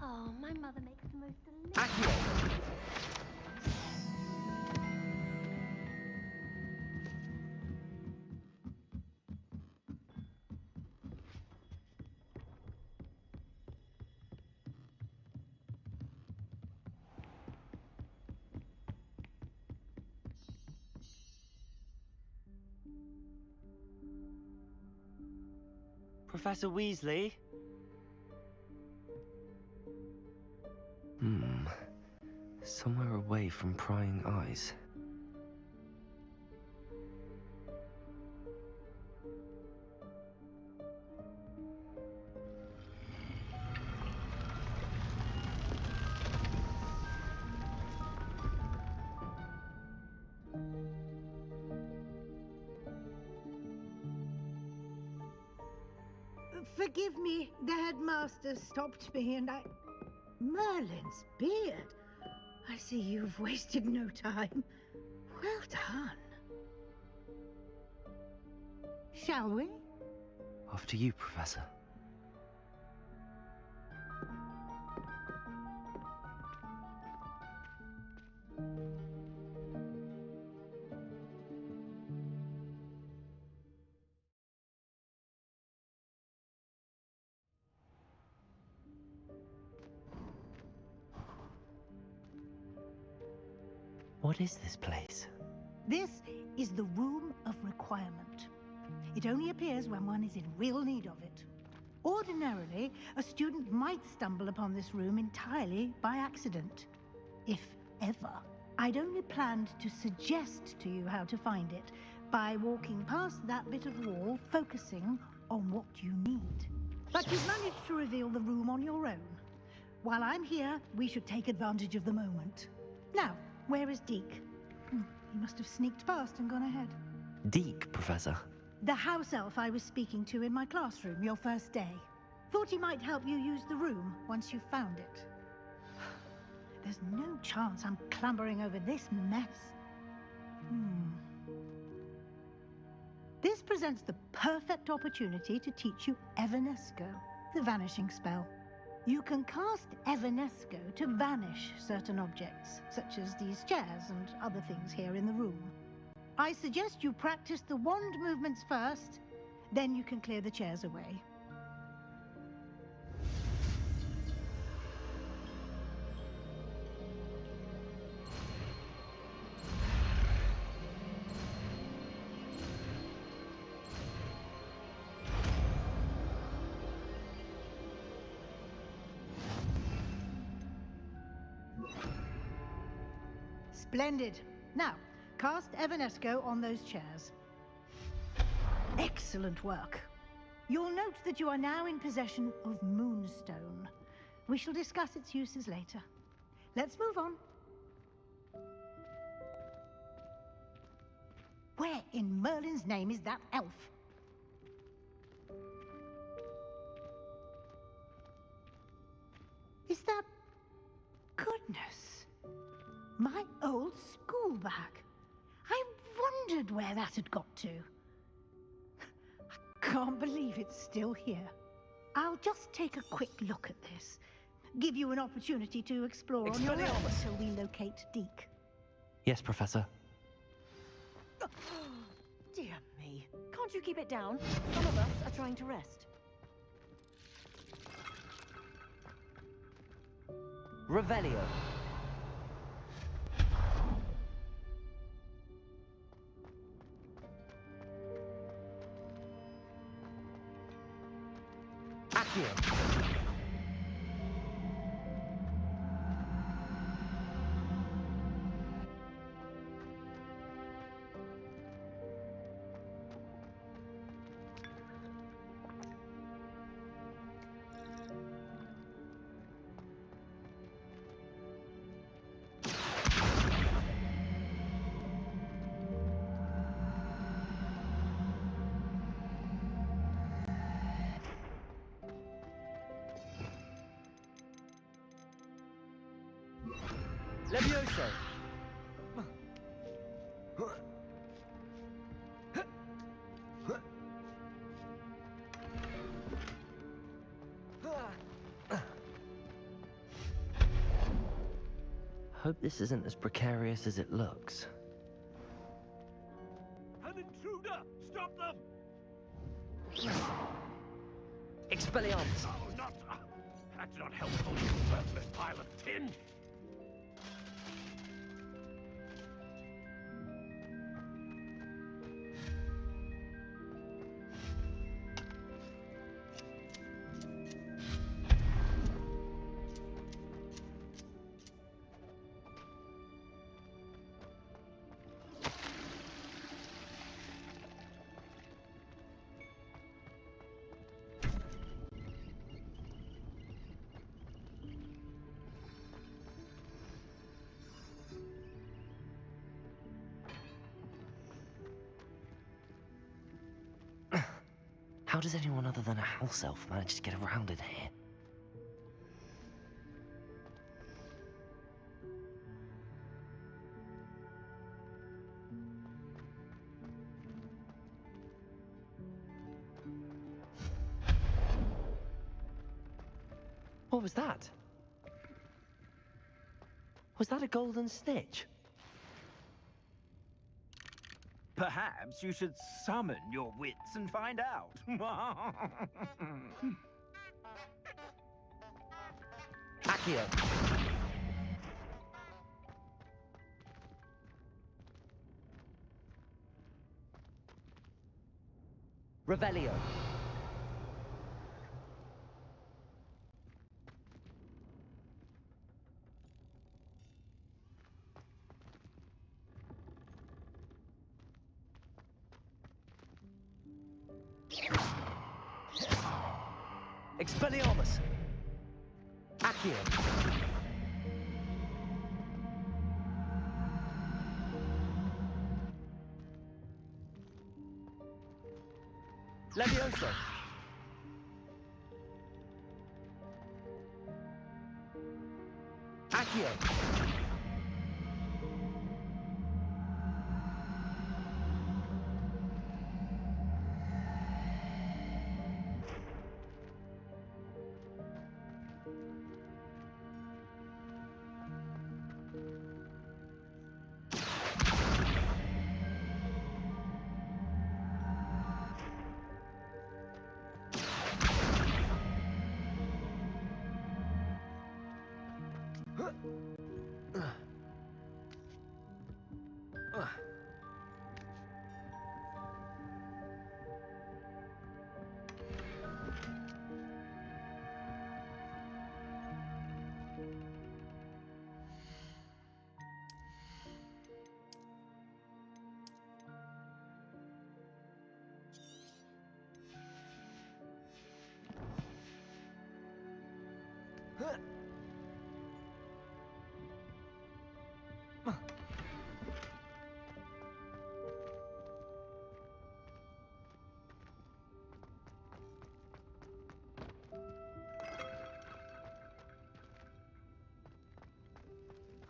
Oh, my mother makes the most delicious... Accurate! Professor Weasley? Somewhere away from prying eyes. Forgive me, the headmaster stopped me and I... Merlin's beard! I see you've wasted no time. Well done. Shall we? After you, Professor. What is this place? This is the Room of Requirement. It only appears when one is in real need of it. Ordinarily, a student might stumble upon this room entirely by accident. If ever. I'd only planned to suggest to you how to find it by walking past that bit of wall, focusing on what you need. But you've managed to reveal the room on your own. While I'm here, we should take advantage of the moment. Now, where is Deke? He must have sneaked past and gone ahead. Deke, Professor. The house elf I was speaking to in my classroom your first day. Thought he might help you use the room once you found it. There's no chance I'm clambering over this mess. This presents the perfect opportunity to teach you Evanesco, the vanishing spell. You can cast Evanesco to vanish certain objects, such as these chairs and other things here in the room. I suggest you practice the wand movements first, then you can clear the chairs away. Splendid. Now, cast Evanesco on those chairs. Excellent work. You'll note that you are now in possession of Moonstone. We shall discuss its uses later. Let's move on. Where in Merlin's name is that elf? Is that... Goodness. My old school bag. I wondered where that had got to. I can't believe it's still here. I'll just take a quick look at this. give you an opportunity to explore on your own until we locate Deke. Yes, Professor. Dear me. Can't you keep it down? Some of us are trying to rest. Revelio. Accio. Levioso. Hope this isn't as precarious as it looks. An intruder! Stop them! Expelliarmus. Oh, not... That's not helpful, you worthless pile of tin! How does anyone other than a house elf manage to get around in here? What was that? Was that a golden snitch? Perhaps you should summon your wits and find out. Accio. Revelio. Expelliarmus. Accio. Levioso. Accio.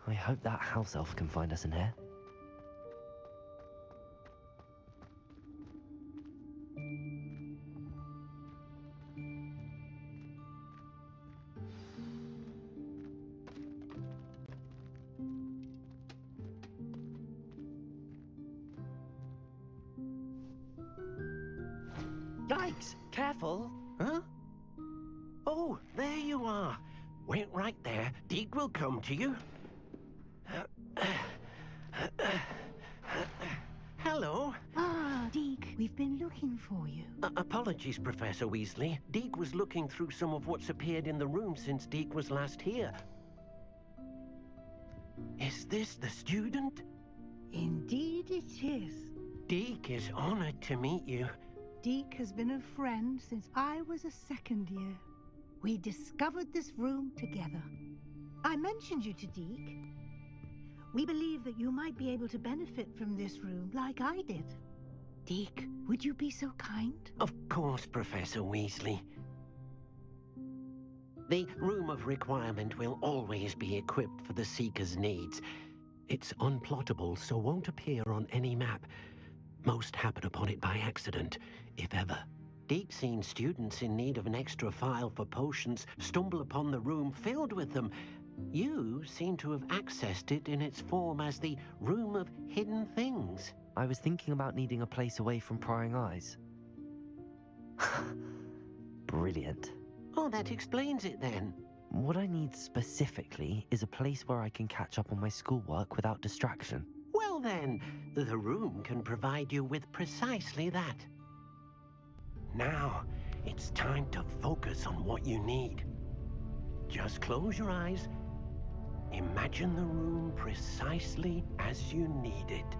I hope that house elf can find us in here. Yikes! Careful! Huh? Oh, there you are. Wait right there. Deke will come to you. Hello. Ah, Deke, we've been looking for you. Apologies, Professor Weasley. Deke was looking through some of what's appeared in the room since Deke was last here. Is this the student? Indeed it is. Deke is honored to meet you. Deke has been a friend since I was a second year. We discovered this room together. I mentioned you to Deke. We believe that you might be able to benefit from this room like I did. Deke, would you be so kind? Of course, Professor Weasley. The Room of Requirement will always be equipped for the Seeker's needs. It's unplottable, so won't appear on any map. Most happen upon it by accident, if ever. Deke's seen students in need of an extra file for potions stumble upon the room filled with them. You seem to have accessed it in its form as the Room of Hidden Things. I was thinking about needing a place away from prying eyes. Brilliant. Oh, that explains it then. What I need specifically is a place where I can catch up on my schoolwork without distraction. Well then, the room can provide you with precisely that. Now, it's time to focus on what you need. Just close your eyes. Imagine the room precisely as you need it.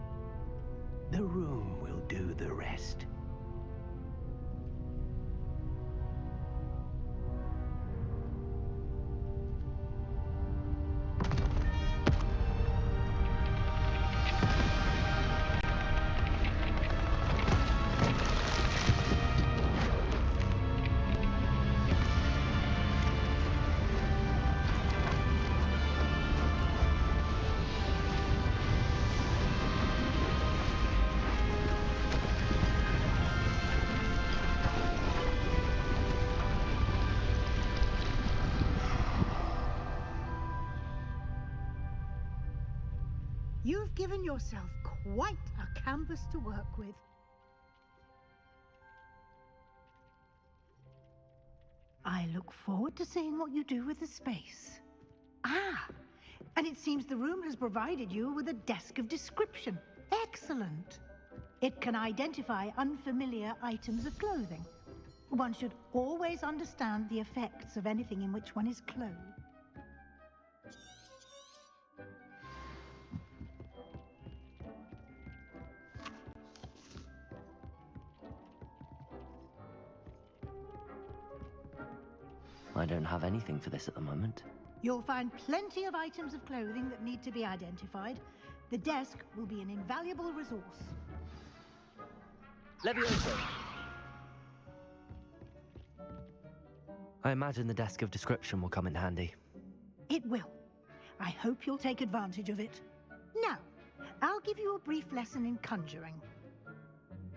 The room will do the rest. You've given yourself quite a canvas to work with. I look forward to seeing what you do with the space. Ah, and it seems the room has provided you with a desk of description. Excellent. It can identify unfamiliar items of clothing. One should always understand the effects of anything in which one is clothed. I don't have anything for this at the moment. You'll find plenty of items of clothing that need to be identified. The desk will be an invaluable resource. Levioso! I imagine the desk of description will come in handy. It will. I hope you'll take advantage of it. Now, I'll give you a brief lesson in conjuring.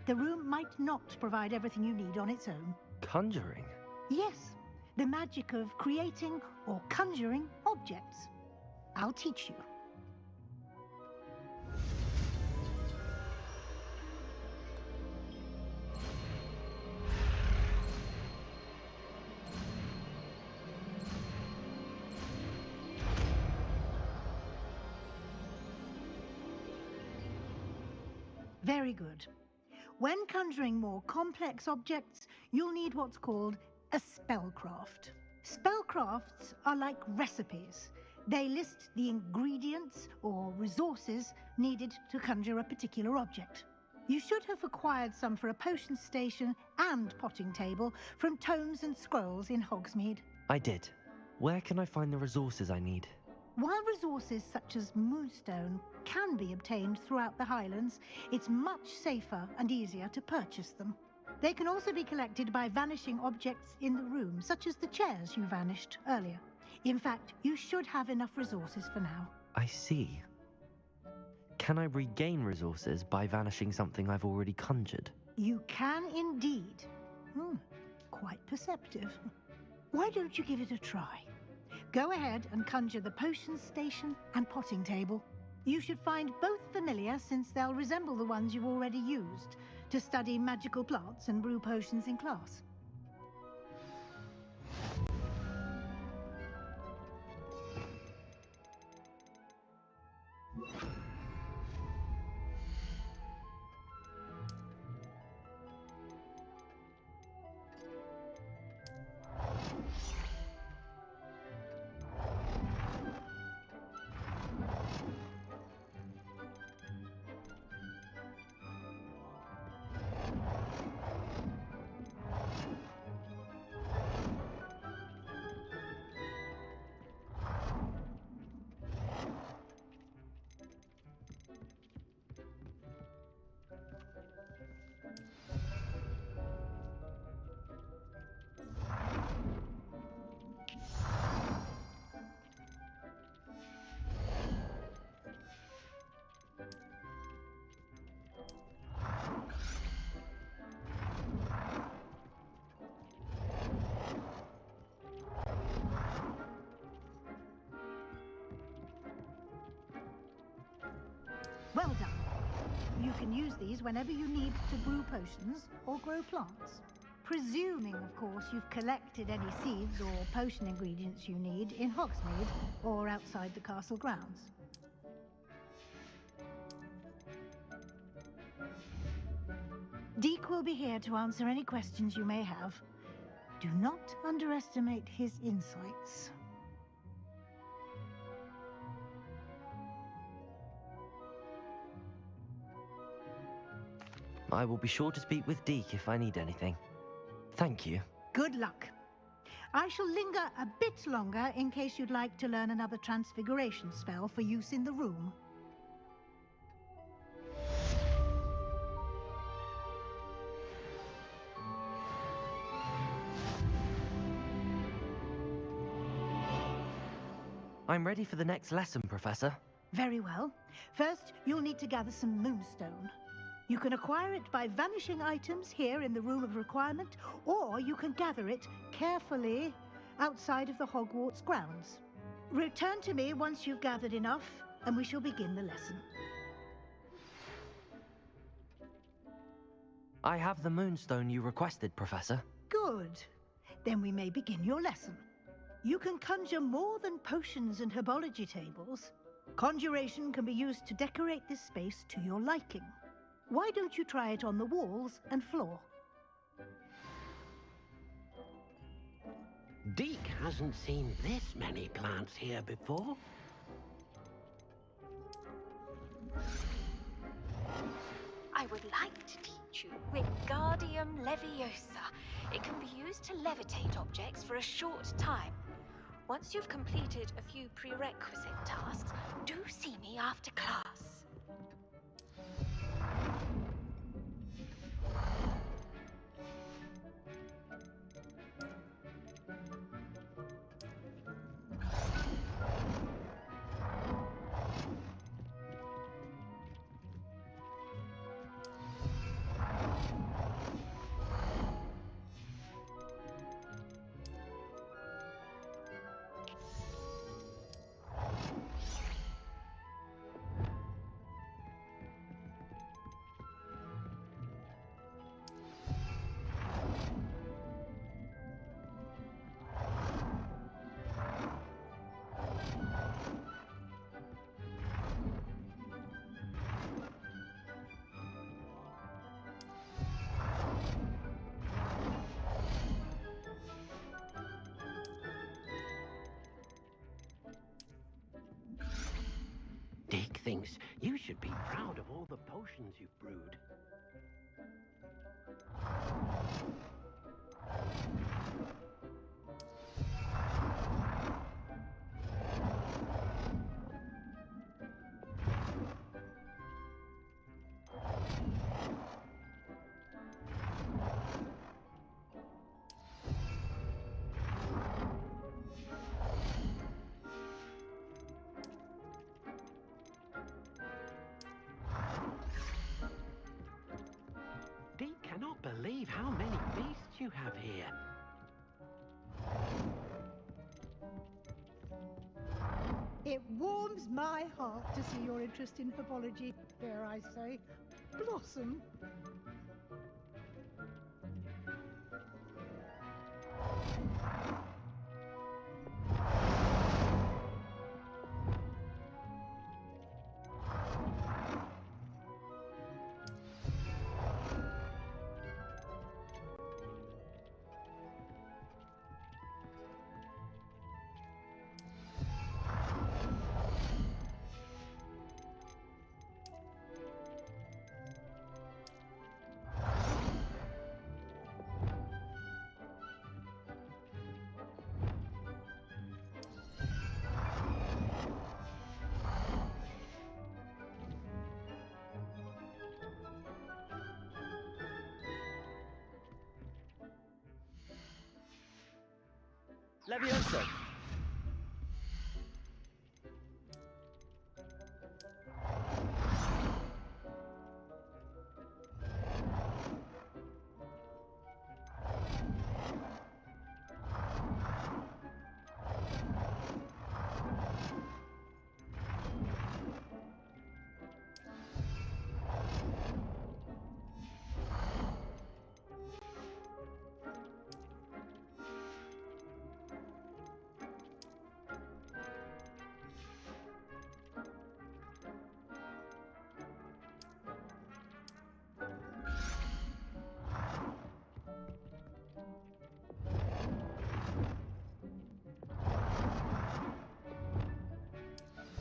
The room might not provide everything you need on its own. Conjuring? Yes, the magic of creating or conjuring objects. I'll teach you. Very good. When conjuring more complex objects, you'll need what's called a spellcraft. Spellcrafts are like recipes. They list the ingredients or resources needed to conjure a particular object. You should have acquired some for a potion station and potting table from tomes and scrolls in Hogsmeade. I did. Where can I find the resources I need? While resources such as moonstone can be obtained throughout the Highlands, it's much safer and easier to purchase them. They can also be collected by vanishing objects in the room, such as the chairs you vanished earlier. In fact, you should have enough resources for now. I see. Can I regain resources by vanishing something I've already conjured? You can indeed. Quite perceptive. Why don't you give it a try? Go ahead and conjure the potion station and potting table. You should find both familiar since they'll resemble the ones you've already used. to study magical plants and brew potions in class. Well done. You can use these whenever you need to brew potions or grow plants. Presuming, of course, you've collected any seeds or potion ingredients you need in Hogsmeade or outside the castle grounds. Deek will be here to answer any questions you may have. Do not underestimate his insights. I will be sure to speak with Deek if I need anything. Thank you. Good luck. I shall linger a bit longer in case you'd like to learn another transfiguration spell for use in the room. I'm ready for the next lesson, Professor. Very well. First, you'll need to gather some moonstone. You can acquire it by vanishing items here in the Room of Requirement, or you can gather it carefully outside of the Hogwarts grounds. Return to me once you've gathered enough, and we shall begin the lesson. I have the moonstone you requested, Professor. Good. Then we may begin your lesson. You can conjure more than potions and herbology tables. Conjuration can be used to decorate this space to your liking. Why don't you try it on the walls and floor? Deek hasn't seen this many plants here before. I would like to teach you Wingardium Leviosa. It can be used to levitate objects for a short time. Once you've completed a few prerequisite tasks, do see me after class. Deek thinks you should be proud of all the potions you've brewed. Deek cannot believe how many beasts you have here. It warms my heart to see your interest in herbology, dare I say, blossom. Leviosa!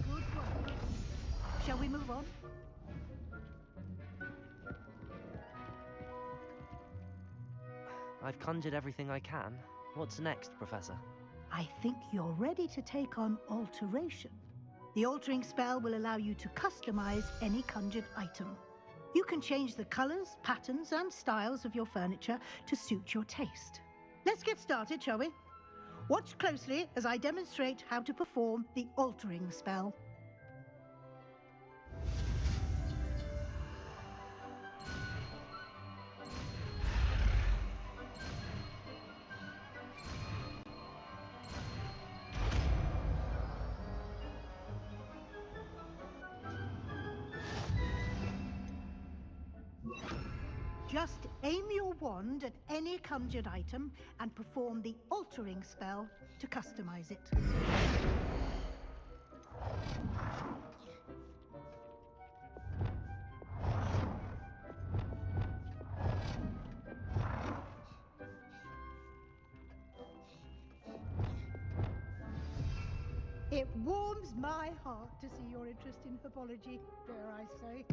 Good work. Shall we move on? I've conjured everything I can. What's next, Professor? I think you're ready to take on alteration. The altering spell will allow you to customize any conjured item. You can change the colors, patterns, and styles of your furniture to suit your taste. Let's get started, shall we? Watch closely as I demonstrate how to perform the altering spell. Just aim your wand at any conjured item and perform the altering spell to customize it. It warms my heart to see your interest in herbology, dare I say.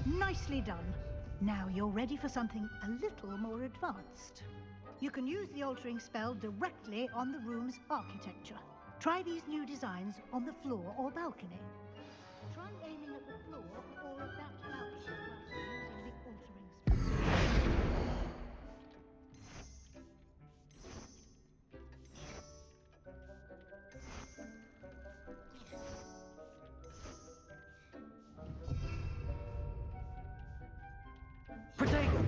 Nicely done. Now you're ready for something a little more advanced. You can use the altering spell directly on the room's architecture. Try these new designs on the floor or balcony. Try aiming at the floor or at that balcony whilst using the altering spell. Protego!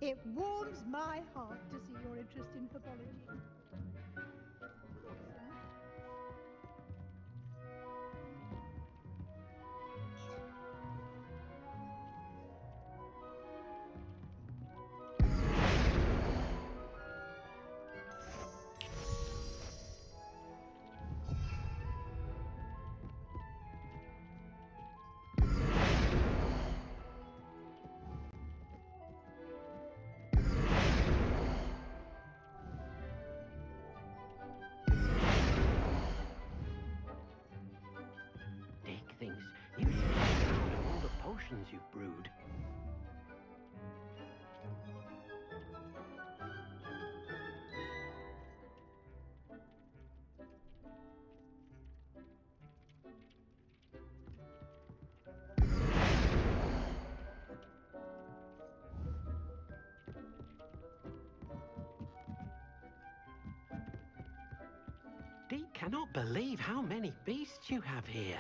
It warms my heart to see your interest in herbology. Dick thinks you should be proud of all the potions you've brewed. cannot believe how many beasts you have here.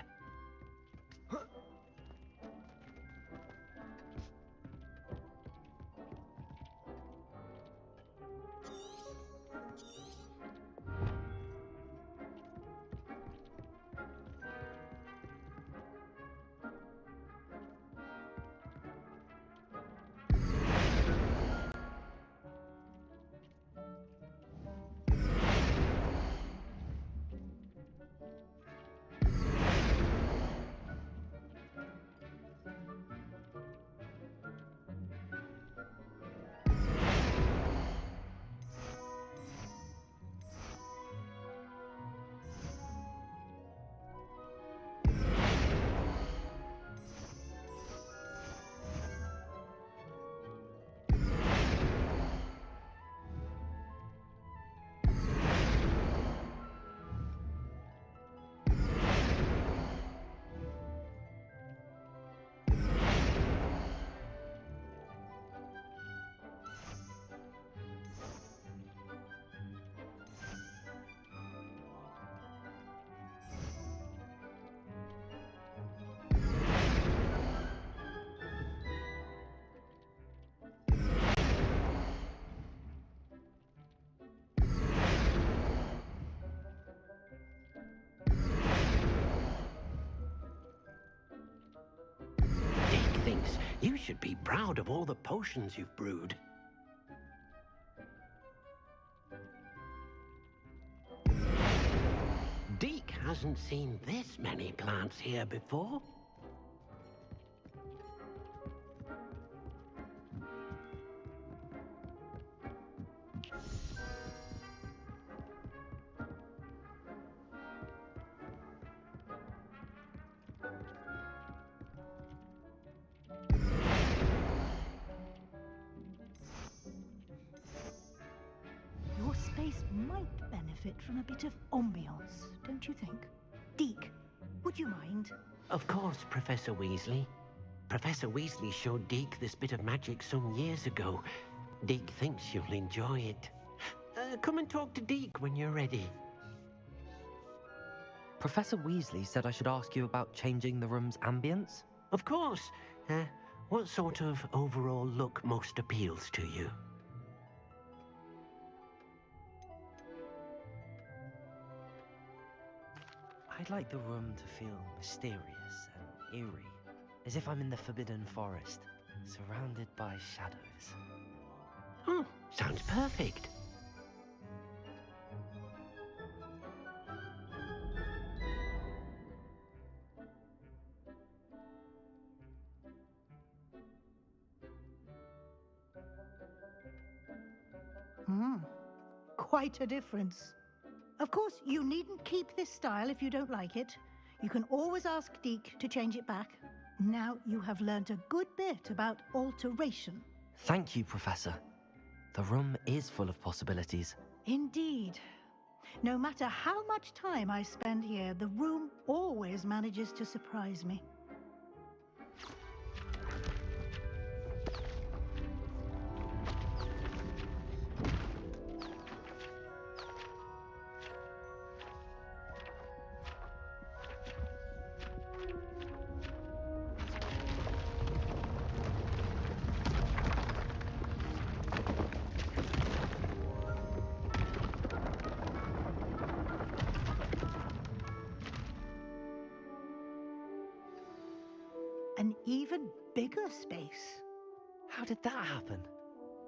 Dick thinks you should be proud of all the potions you've brewed. Deke hasn't seen this many plants here before. Your space might benefit from a bit of ambiance, don't you think? Deke, would you mind? Of course, Professor Weasley. Professor Weasley showed Deke this bit of magic some years ago. Deke thinks you'll enjoy it. Come and talk to Deke when you're ready. Professor Weasley said I should ask you about changing the room's ambience? Of course. What sort of overall look most appeals to you? I'd like the room to feel mysterious and eerie, as if I'm in the Forbidden Forest, surrounded by shadows. Oh, sounds perfect. Quite a difference. Of course, you needn't keep this style if you don't like it. You can always ask Deke to change it back. Now you have learnt a good bit about alteration. Thank you, Professor. The room is full of possibilities. Indeed. No matter how much time I spend here, the room always manages to surprise me. An even bigger space. How did that happen?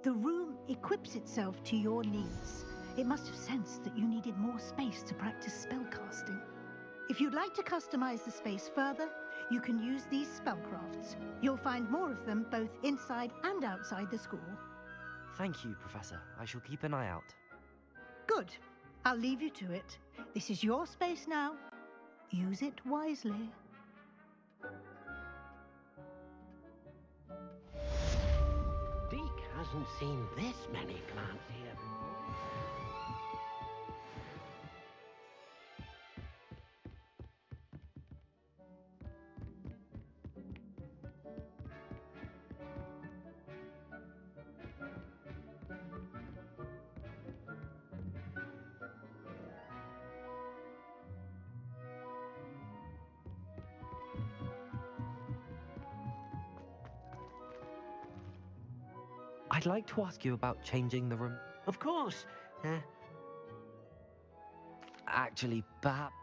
The room equips itself to your needs. It must have sensed that you needed more space to practice spellcasting. If you'd like to customize the space further, you can use these spellcrafts. You'll find more of them both inside and outside the school. Thank you, Professor. I shall keep an eye out. Good. I'll leave you to it. This is your space now. Use it wisely. Deke hasn't seen this many plants here before. I'd like to ask you about changing the room. Of course. Actually, perhaps.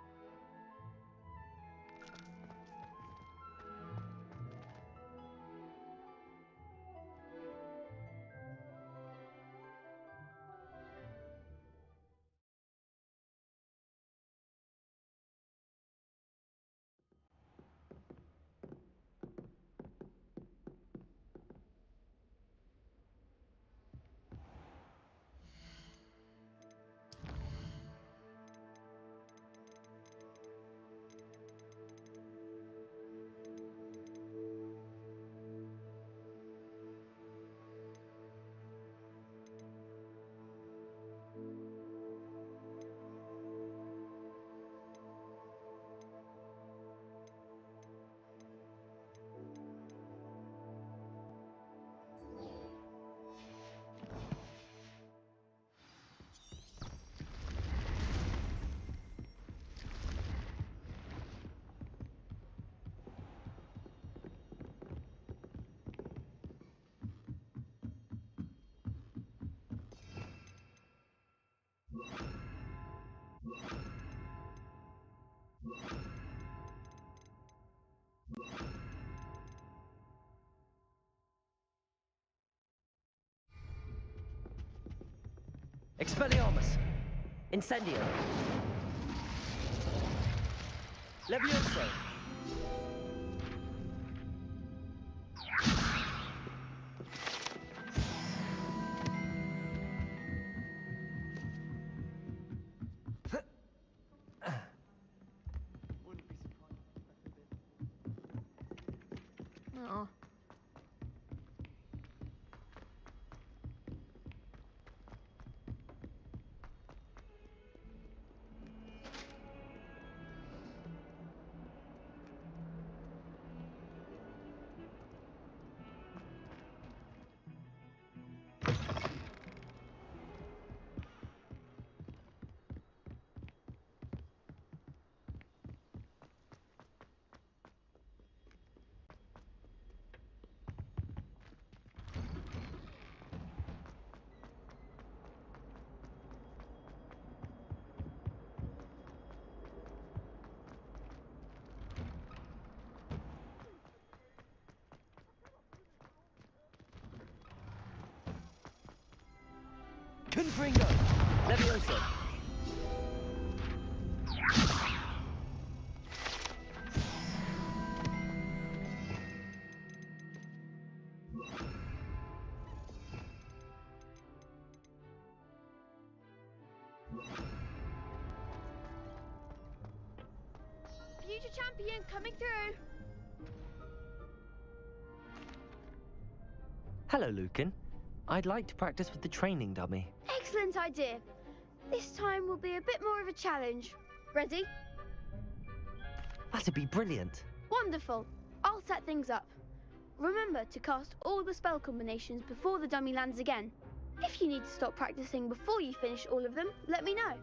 Expelliarmus! Incendio! Levioso! Oh. Confringo! Levioso! Future champion coming through. Hello, Lucan. I'd like to practice with the training dummy. Excellent idea. This time will be a bit more of a challenge. Ready? That'd be brilliant. Wonderful. I'll set things up. Remember to cast all the spell combinations before the dummy lands again. If you need to stop practicing before you finish all of them, let me know.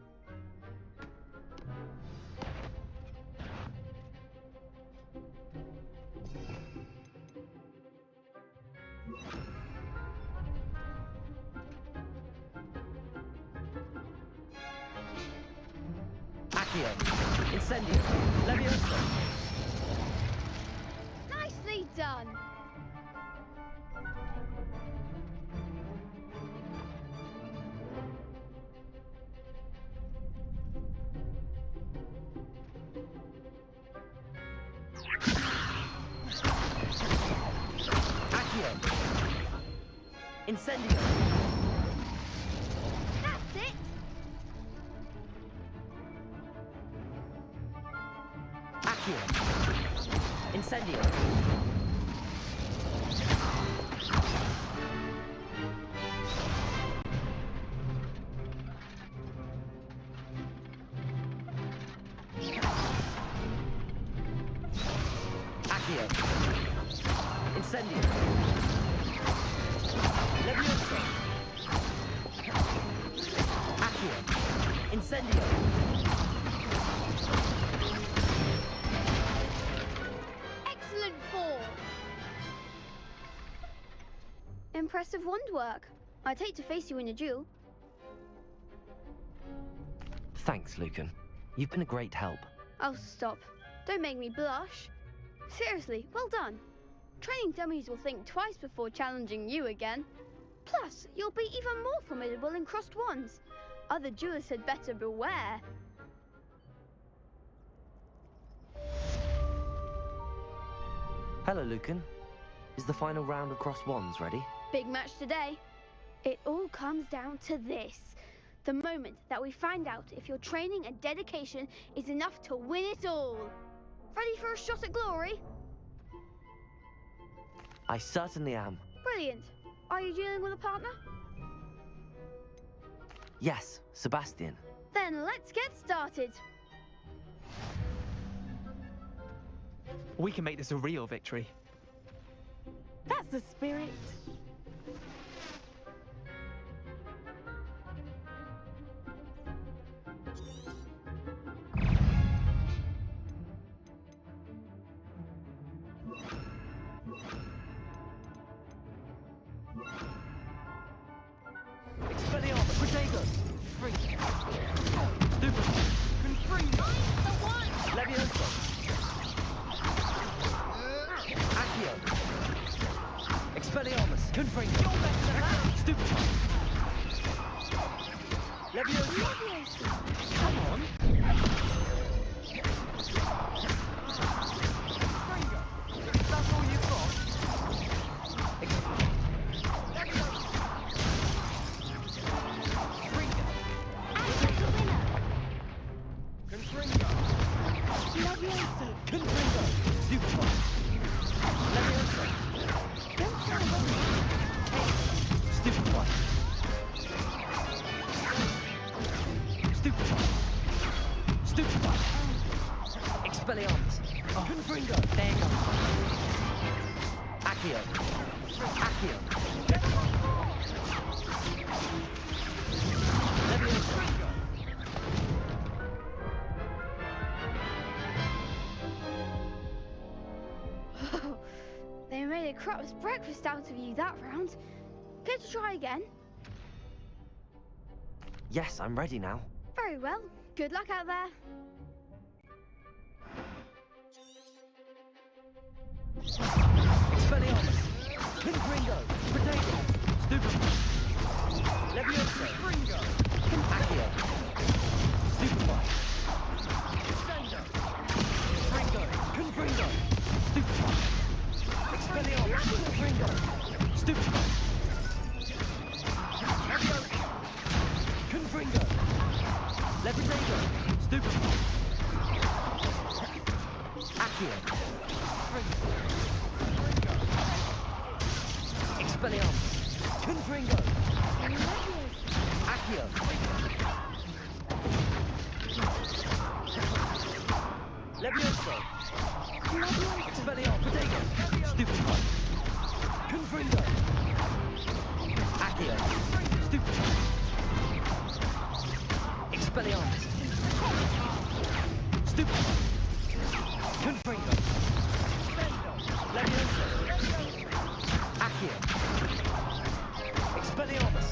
Accio! Incendio! Levioso! Nicely done. Accio! Incendio! That's it. Accio! Incendio! Accio! Incendio! Levioso! Accio! Incendio! Excellent ball. Impressive wand work. I'd hate to face you in a duel. Thanks, Lucan. You've been a great help. Oh, stop. Don't make me blush. Seriously, well done. Training dummies will think twice before challenging you again. Plus, you'll be even more formidable in crossed wands. Other duelists had better beware. Hello, Lucan. Is the final round of crossed wands ready? Big match today. It all comes down to this. The moment that we find out if your training and dedication is enough to win it all. Ready for a shot at glory? I certainly am. Brilliant. Are you dealing with a partner? Yes, Sebastian. Then let's get started. We can make this a real victory. That's the spirit. Expelliarmus! Protego! Freak! Super! Confringo! Levioso! Accio! Expelliarmus! Confringo! Stupid! Levioso! Come on! Confringo! That's all you've got? Levioso. Confringo! Super! Levioso! Don't try to Stupid one! Stupid one! Stupid one! Expelliarmus! Confringo! There you go! Accio! Accio! Levioso! They made a crap's breakfast out of you that round. Care to try again? Yes, I'm ready now. Very well. Good luck out there. Expelliarmus! Confringo! Potato! Stupid! Levioso! Confringo! Accio! Stupid one! Descendo! Confringo! Confringo! Stupid one! Expelliarmus! Confringo! Stupid one! Levioso! Confringo! Levitago! Stupid one! Accio! Confringo! Expelliarmus! Confringo! Accio! Levioso! Expelliarmus! Potato! Stupid one! Confringo! Accio! Stupid one! Expelliarmus! Stupid one! Confringo! Levioso! Accio! Expelliarmus!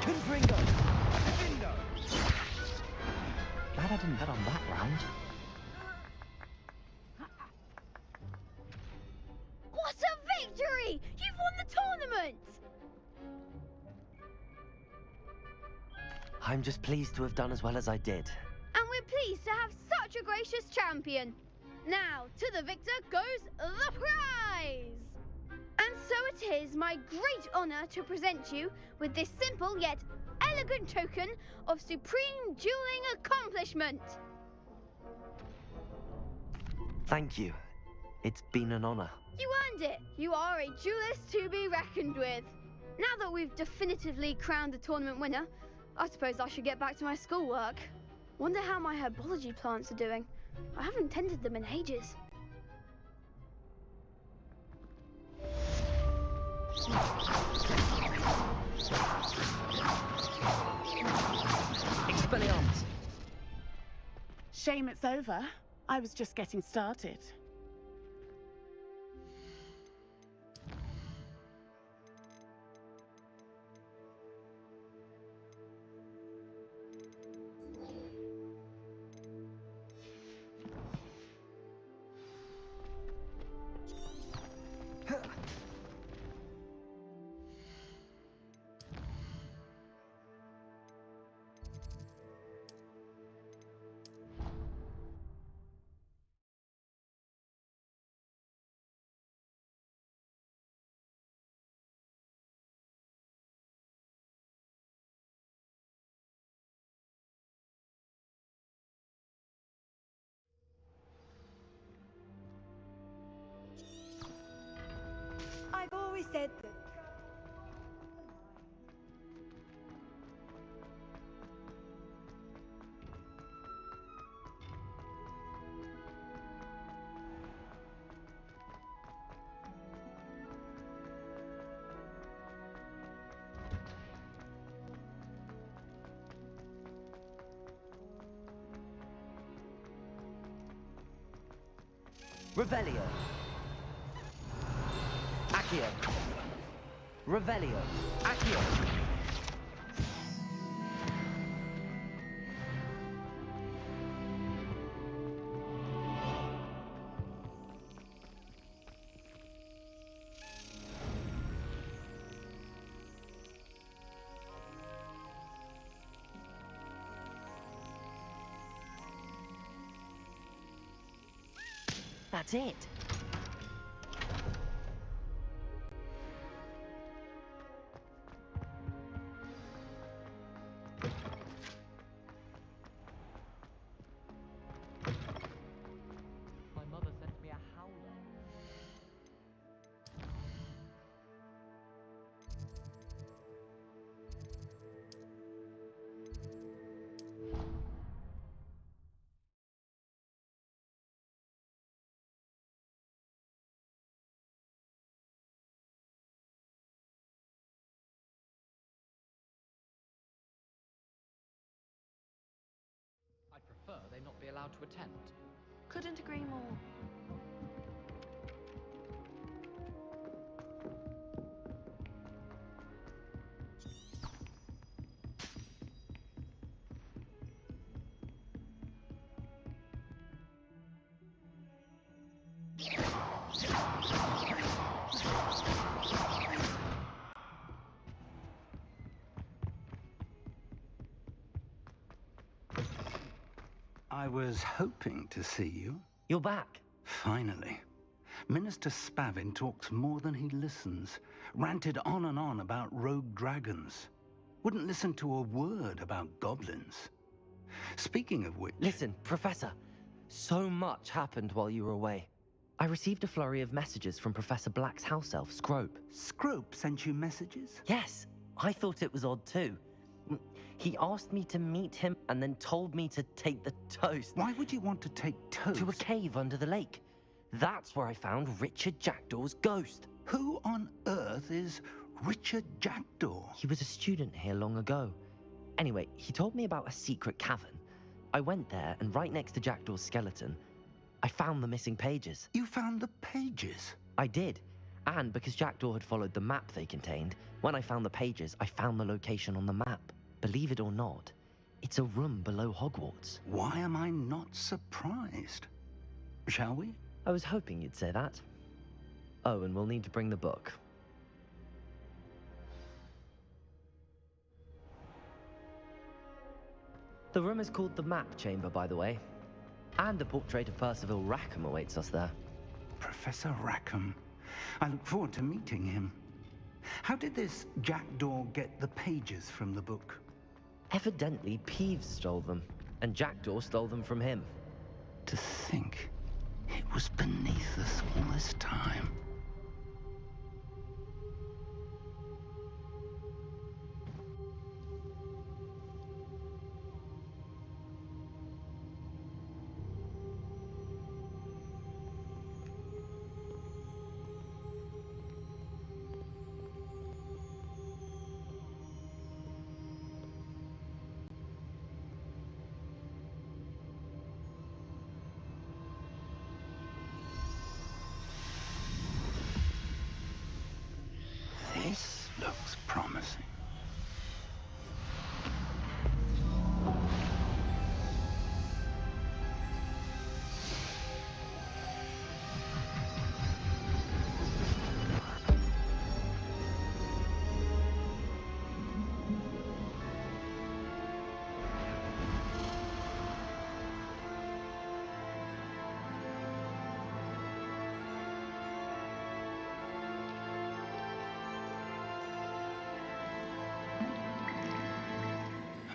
Confringo! Glad I didn't bet on that round. What a victory! You've won the tournament! I'm just pleased to have done as well as I did. And we're pleased to have such a gracious champion. Now, to the victor goes the prize! And so it is my great honour to present you with this simple yet elegant token of supreme dueling accomplishment. Thank you. It's been an honor. You earned it. You are a duelist to be reckoned with. Now that we've definitively crowned the tournament winner, I suppose I should get back to my schoolwork. Wonder how my herbology plants are doing. I haven't tended them in ages. Expelliarmus! Shame it's over. I was just getting started. always said that. Revelio. Accio. Revelio. Accio. That's it. My mother sent me a howler. I'd prefer they not be allowed to attend. Couldn't agree more. I was hoping to see you. You're back. Finally. Minister Spavin talks more than he listens. Ranted on and on about rogue dragons. Wouldn't listen to a word about goblins. Speaking of which... Listen, Professor. So much happened while you were away. I received a flurry of messages from Professor Black's house elf, Scrope. Scrope sent you messages? Yes, I thought it was odd too. He asked me to meet him and then told me to take the toast. Why would you want to take toast? To a cave under the lake. That's where I found Richard Jackdaw's ghost. Who on earth is Richard Jackdaw? He was a student here long ago. Anyway, he told me about a secret cavern. I went there, and right next to Jackdaw's skeleton, I found the missing pages. You found the pages? I did. And because Jackdaw had followed the map they contained, when I found the pages, I found the location on the map. Believe it or not, it's a room below Hogwarts. Why am I not surprised? Shall we? I was hoping you'd say that. Oh, and we'll need to bring the book. The room is called the Map Chamber, by the way. And a portrait of Percival Rackham awaits us there. Professor Rackham. I look forward to meeting him. How did this Jackdaw get the pages from the book? Evidently, Peeves stole them, and Jackdaw stole them from him. To think it was beneath us all this time. This looks promising.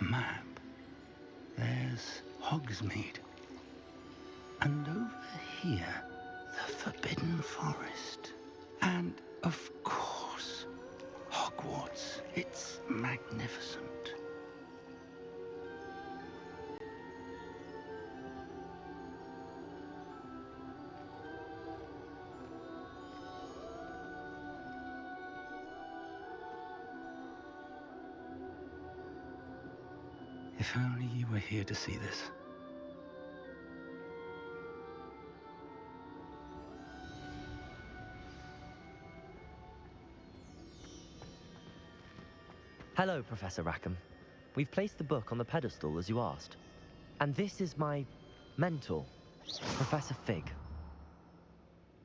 Map. There's Hogsmeade. And over here, the Forbidden Forest. And, of course, Hogwarts. It's magnificent. If only you were here to see this. Hello, Professor Rackham. We've placed the book on the pedestal as you asked. And this is my mentor, Professor Fig.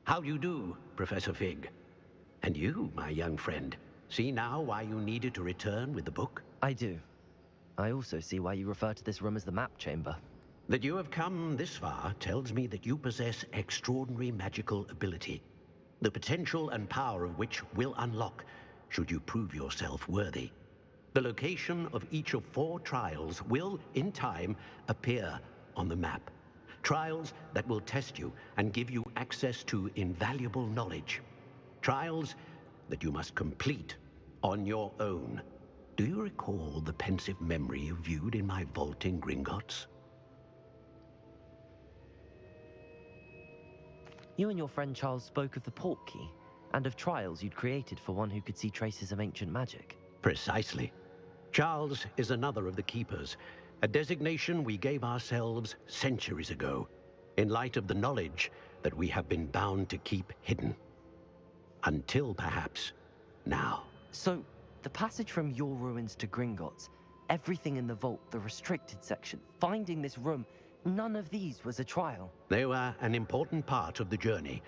How do you do, Professor Fig? And you, my young friend, see now why you needed to return with the book? I do. I also see why you refer to this room as the map chamber. That you have come this far tells me that you possess extraordinary magical ability, the potential and power of which will unlock should you prove yourself worthy. The location of each of 4 trials will, in time, appear on the map. Trials that will test you and give you access to invaluable knowledge. Trials that you must complete on your own. Do you recall the pensive memory you viewed in my vault in Gringotts? You and your friend Charles spoke of the port key, and of trials you'd created for one who could see traces of ancient magic. Precisely. Charles is another of the Keepers, a designation we gave ourselves centuries ago, in light of the knowledge that we have been bound to keep hidden. Until, perhaps, now. So, the passage from your ruins to Gringotts, everything in the vault, the restricted section, finding this room, none of these was a trial. They were an important part of the journey,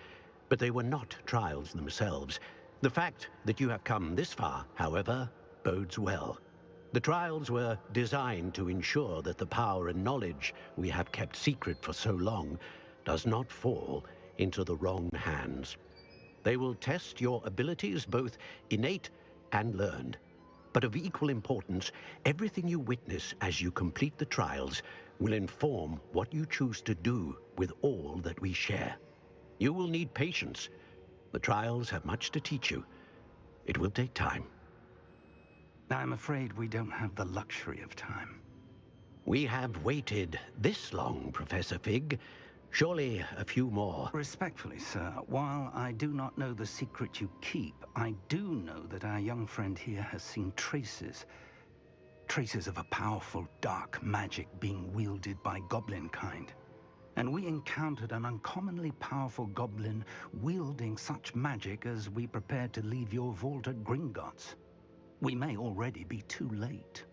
but they were not trials themselves. The fact that you have come this far, however, bodes well. The trials were designed to ensure that the power and knowledge we have kept secret for so long does not fall into the wrong hands. They will test your abilities, both innate and learned. But of equal importance, everything you witness as you complete the trials will inform what you choose to do with all that we share. You will need patience. The trials have much to teach you. It will take time. I'm afraid we don't have the luxury of time. We have waited this long, Professor Fig. Surely a few more. Respectfully, sir, while I do not know the secret you keep, I do know that our young friend here has seen traces. Traces of a powerful dark magic being wielded by goblin kind. And we encountered an uncommonly powerful goblin wielding such magic as we prepared to leave your vault at Gringotts. We may already be too late.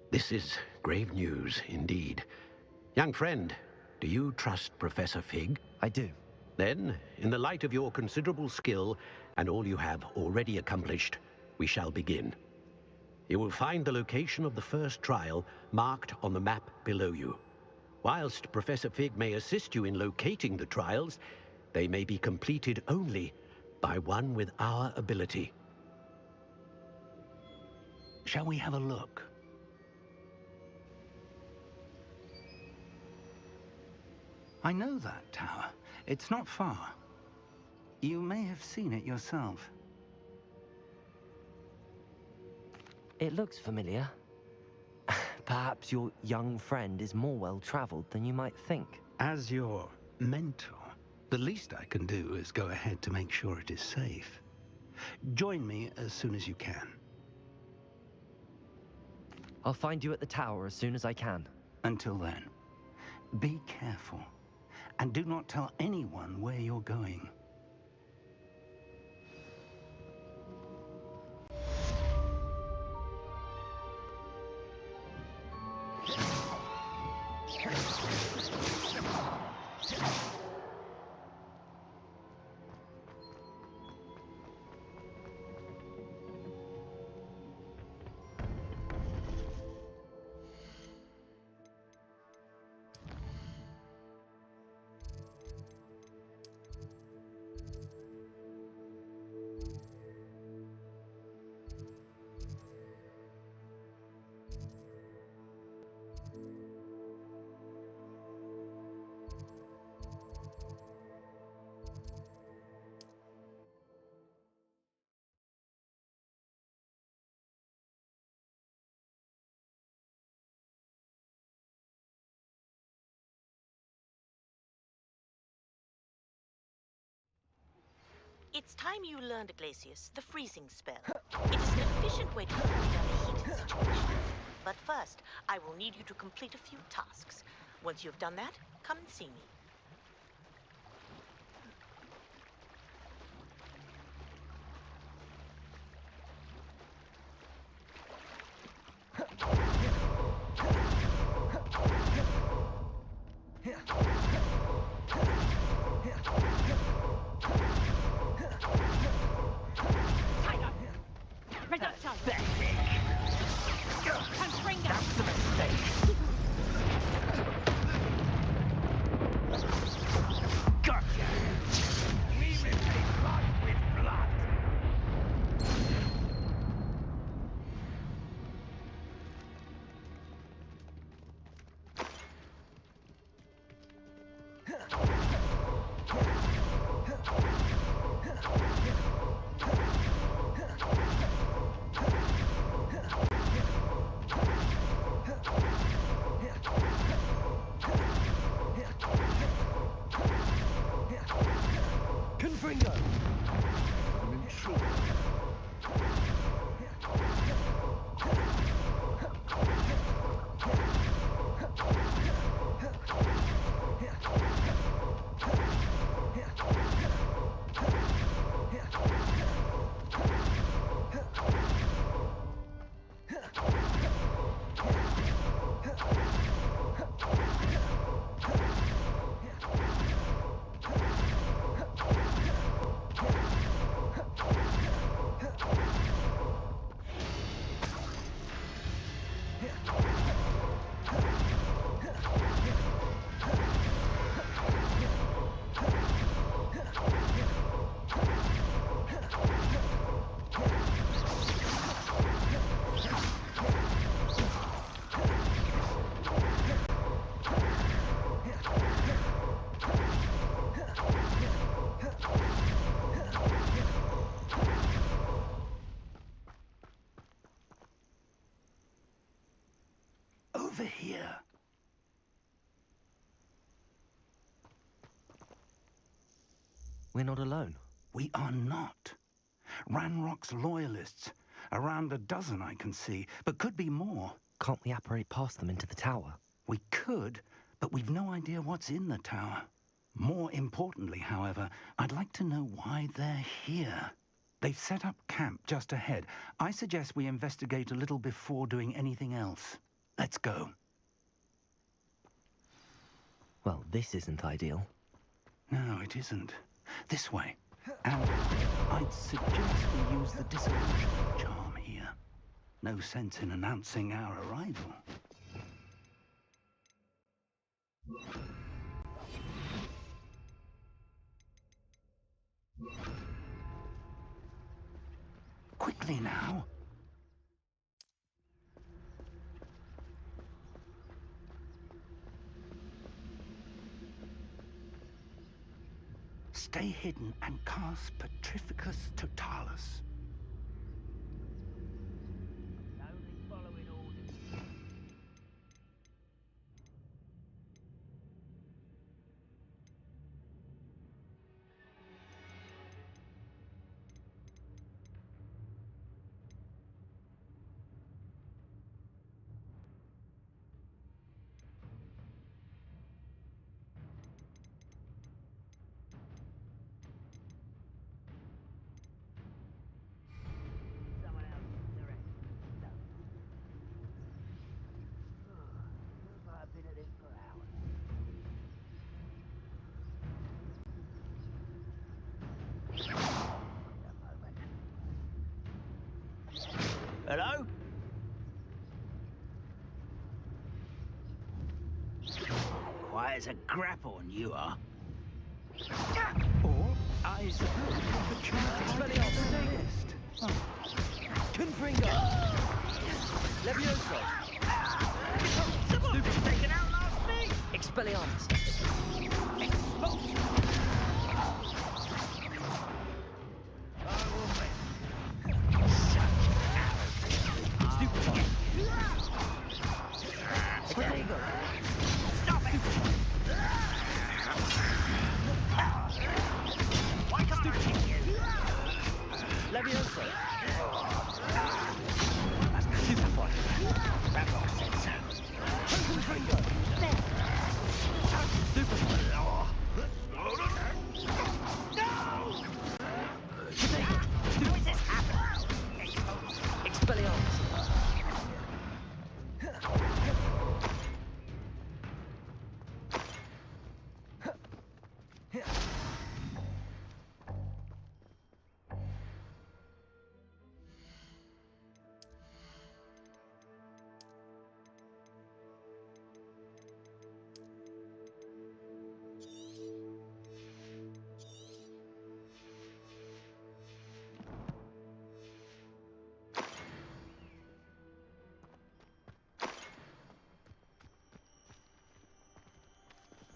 This is grave news indeed. Young friend, do you trust Professor Fig? I do. Then, in the light of your considerable skill and all you have already accomplished, we shall begin. You will find the location of the first trial marked on the map below you. Whilst Professor Fig may assist you in locating the trials, they may be completed only by one with our ability. Shall we have a look? I know that tower. It's not far. You may have seen it yourself. It looks familiar. Perhaps your young friend is more well-traveled than you might think. As your mentor, the least I can do is go ahead to make sure it is safe. Join me as soon as you can. I'll find you at the tower as soon as I can. Until then, be careful, and do not tell anyone where you're going. It's time you learned, Glacius, the freezing spell. It is an efficient way to cool down a heated situation. But first, I will need you to complete a few tasks. Once you have done that, come and see me. Over here. We're not alone. We are not. Ranrock's loyalists. Around a dozen I can see, but could be more. Can't we apparate past them into the tower? We could, but we've no idea what's in the tower. More importantly, however, I'd like to know why they're here. They've set up camp just ahead. I suggest we investigate a little before doing anything else. Let's go. Well, this isn't ideal. No, it isn't. This way. And I'd suggest we use the disillusionment charm here. No sense in announcing our arrival. Quickly now. Stay hidden and cast Petrificus Totalis. Only following orders. Someone else direct. No. Feels like I've been at this for hours. Hello? Quiet as a grapple, and you are. Or, I suppose, the opportunity to Confringo! Levioso! Stupid taken out last thing! Expelliarmus! Stop it! Why can't I?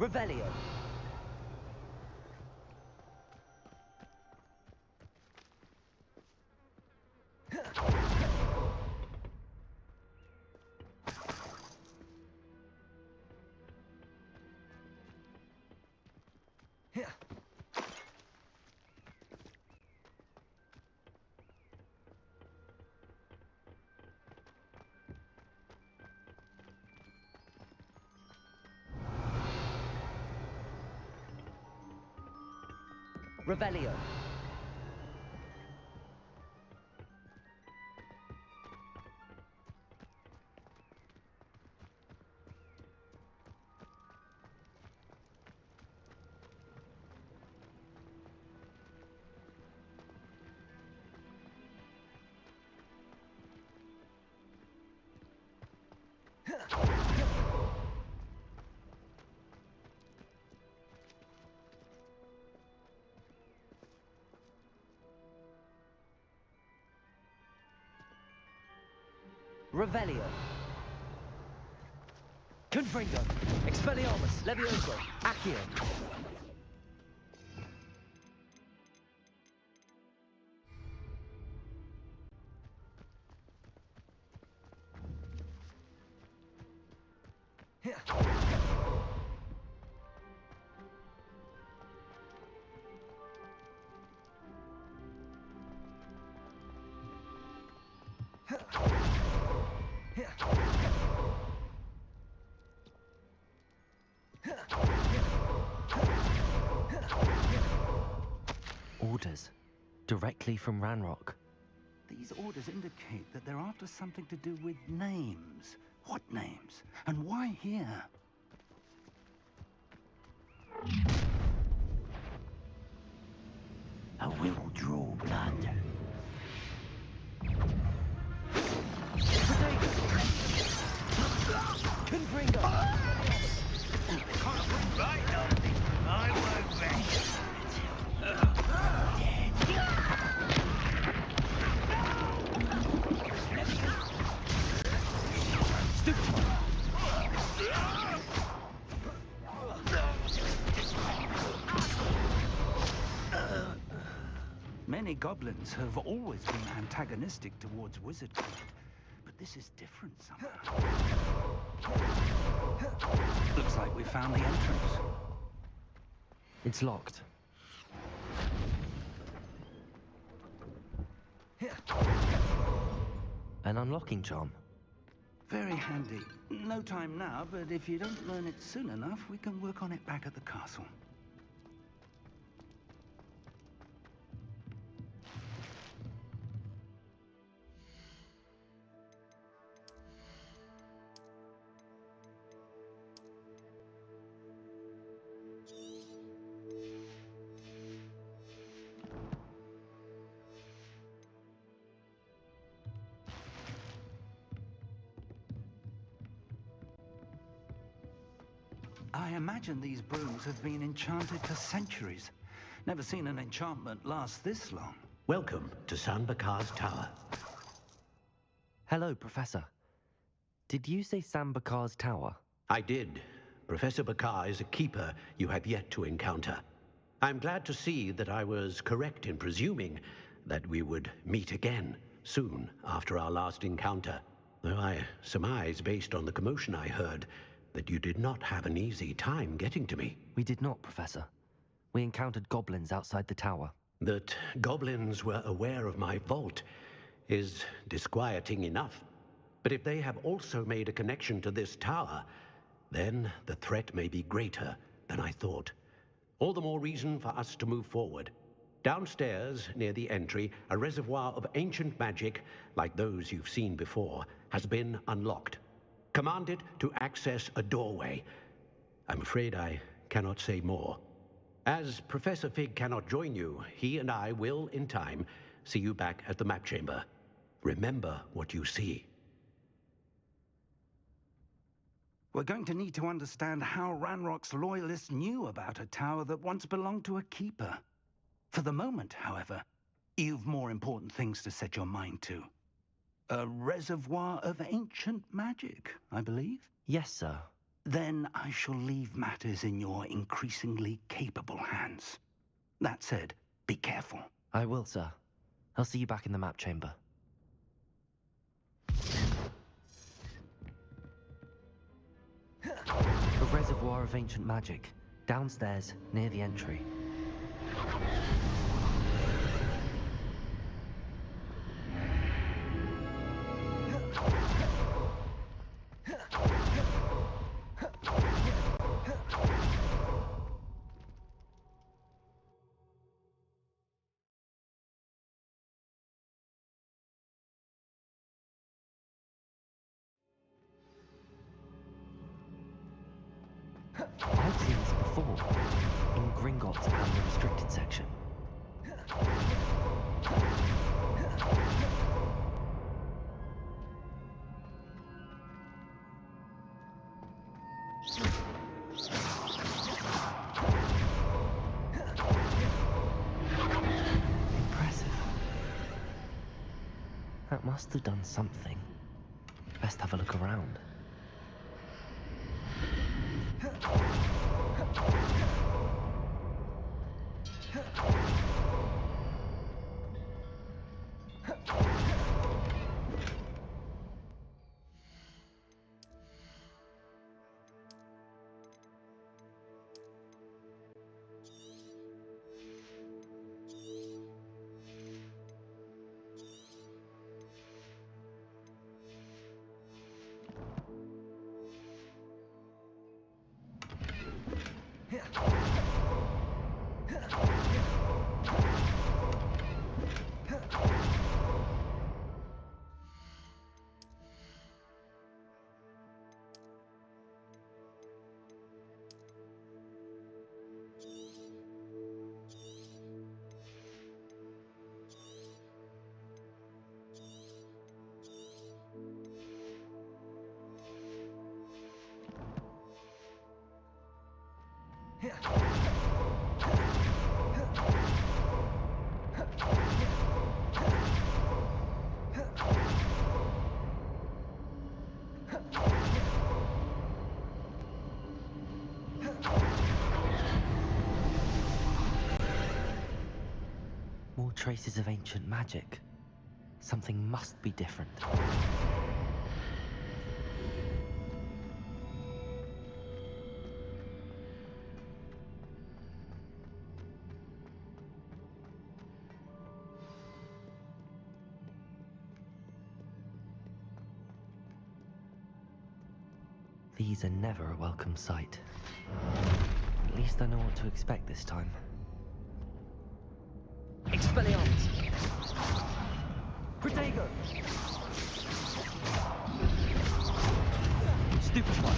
Revelio. Revelio. Revelio. Confringo. Expelliarmus. Levioso. Accio. Orders. Directly from Ranrock. These orders indicate that they're after something to do with names. What names? And why here? I will draw blood. Confringo. Can't bring right now. I won't rest. Many goblins have always been antagonistic towards wizardry, but this is different somehow. Looks like we found the entrance. It's locked. An unlocking charm. Very handy. No time now, but if you don't learn it soon enough, we can work on it back at the castle. I imagine these brooms have been enchanted for centuries. Never seen an enchantment last this long. Welcome to San Bakar's Tower. Hello, Professor. Did you say San Bakar's Tower? I did. Professor Bakar is a keeper you have yet to encounter. I'm glad to see that I was correct in presuming that we would meet again soon after our last encounter. Though I surmise, based on the commotion I heard, that you did not have an easy time getting to me. We did not, Professor. We encountered goblins outside the tower. That goblins were aware of my vault is disquieting enough. But if they have also made a connection to this tower, then the threat may be greater than I thought. All the more reason for us to move forward. Downstairs, near the entry, a reservoir of ancient magic, like those you've seen before, has been unlocked. Command it to access a doorway. I'm afraid I cannot say more. As Professor Fig cannot join you, he and I will, in time, see you back at the map chamber. Remember what you see. We're going to need to understand how Ranrock's loyalists knew about a tower that once belonged to a keeper. For the moment, however, you've more important things to set your mind to. A reservoir of ancient magic, I believe? Yes, sir. then I shall leave matters in your increasingly capable hands. That said, be careful. I will, sir. I'll see you back in the map chamber. A reservoir of ancient magic, downstairs near the entry. I've seen this before, in Gringotts and the restricted section. Impressive. That must have done something. Best have a look around. More traces of ancient magic. Something must be different. These are never a welcome sight. At least I know what to expect this time. Expelliarmus! Protego! Stupefy!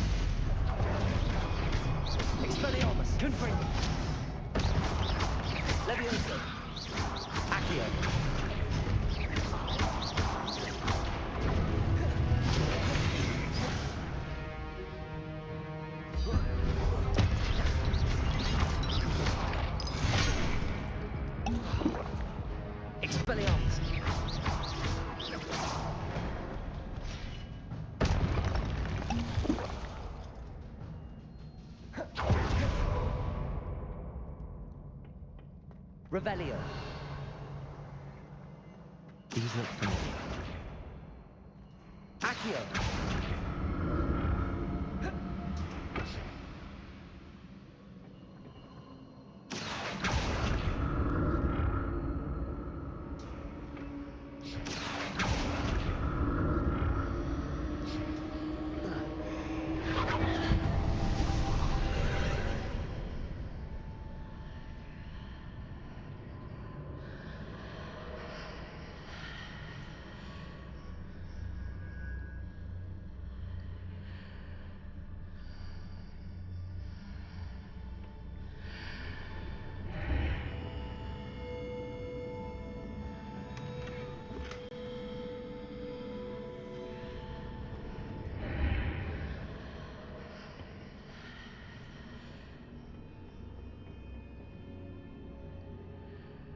Expelliarmus! Confringo! Levioso! Accio! Expelliarmus! Revelio. These look familiar. Accio.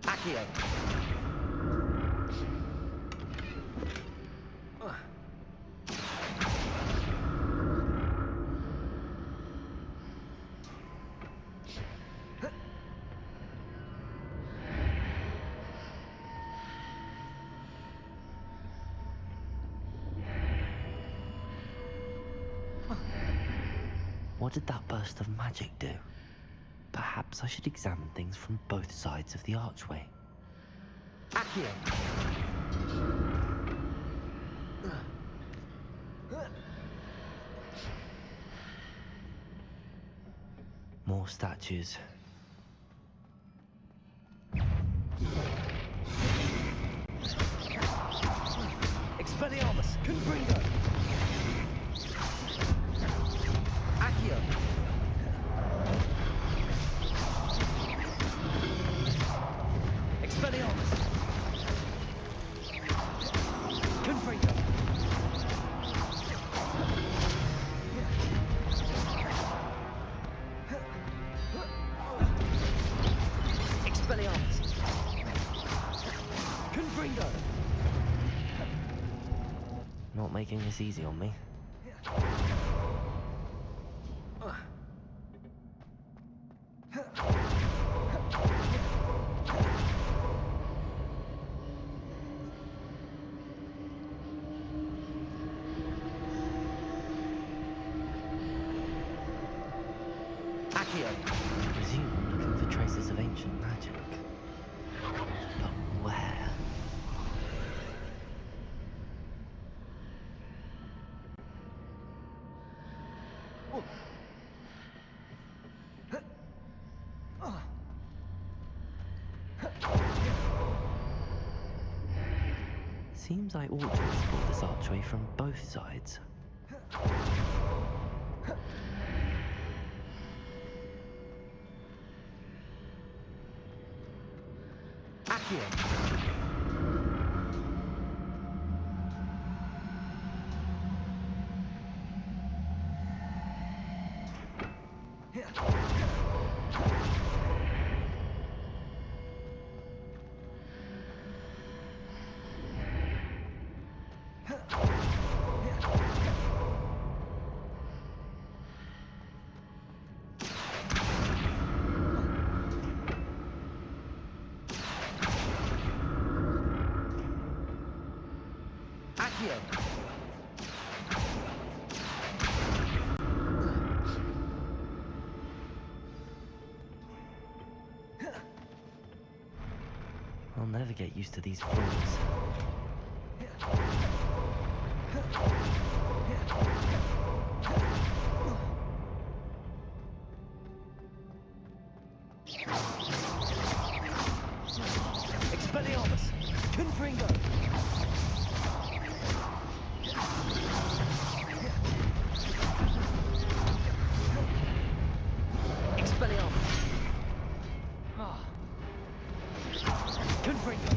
Accio. What did that burst of magic do? Perhaps I should examine things from both sides of the archway. Accio! More statues. Expelliarmus! Confringo! Accio! Expelliarmus! Confringo! Expelliarmus! Confringo! Not making this easy on me. Accio! I presume I'm looking for traces of ancient magic. But where? Seems I ought to explore this archway from both sides. Accio! Accio! I'll never get used to these floors. Expelliarmus! Confringo! Expelliarmus! Confringo!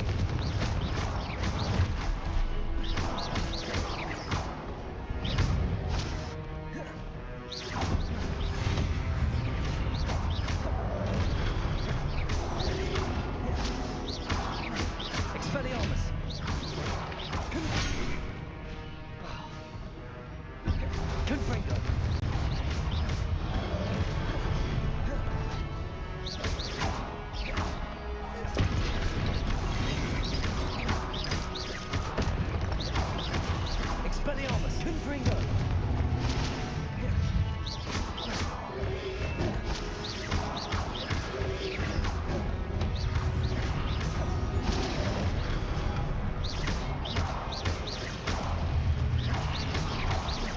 Expelliarmus! Confringo! Expelliarmus! Confringo!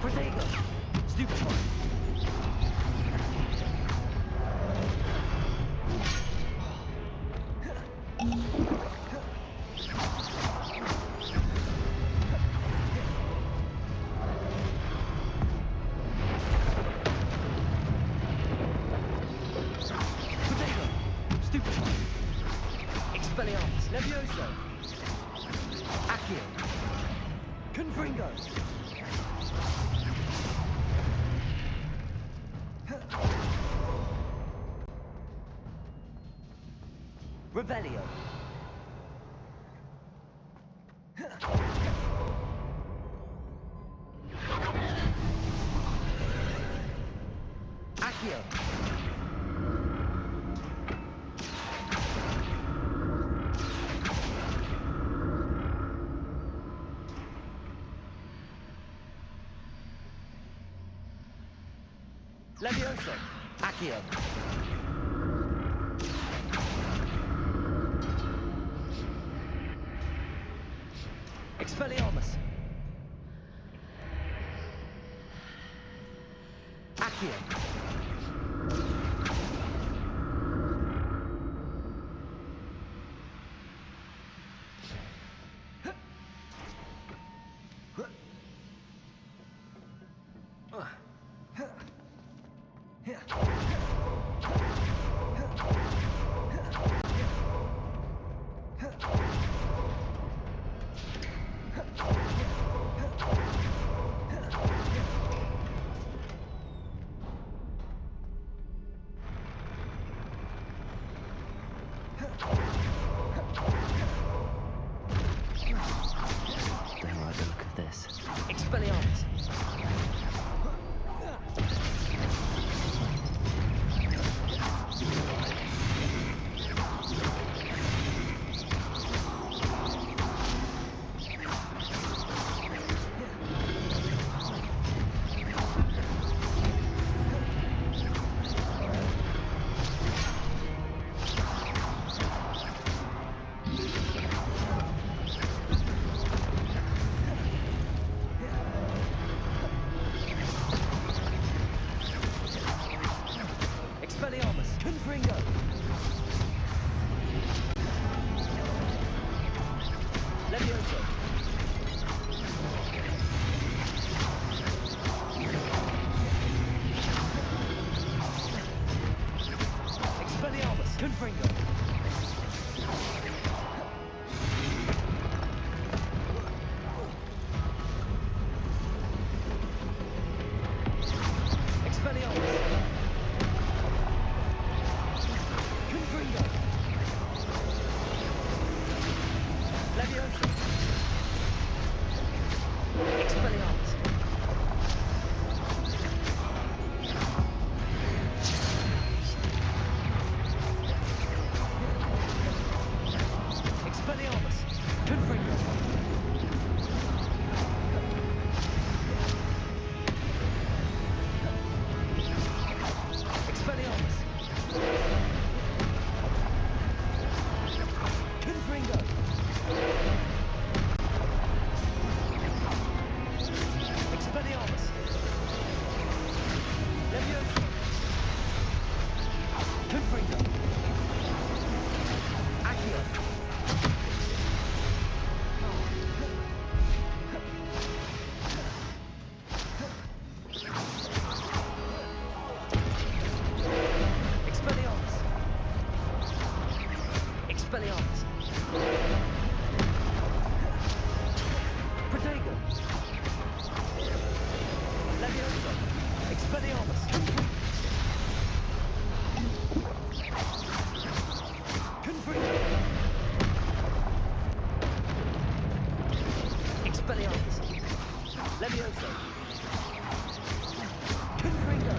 Protego! Stupefy! Protego! Stupefy! Expelliarmus! Levioso! Accio! Confringo! Revelio! Accio! Levioso! Accio! Expelliarmus! Accio! Don't like the look of this. Expelliarmus! Expelliarmus! Confringo! Levioso! Expelliarmus! Confringo! Expelliarmus! Confringo! Levioso! Expelliarmus! Expelliarmus! Confringo! Expelliarmus! Confringo! Expelliarmus! Levioso! Confringo! Accio! Expelliarmus! Expelliarmus! Protego! Levioso! Expelliarmus! Confringo! Expelliarmus! Levioso! Confringo!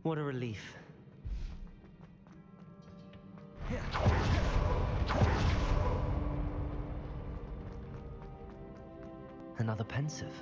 What a relief. Another pensive.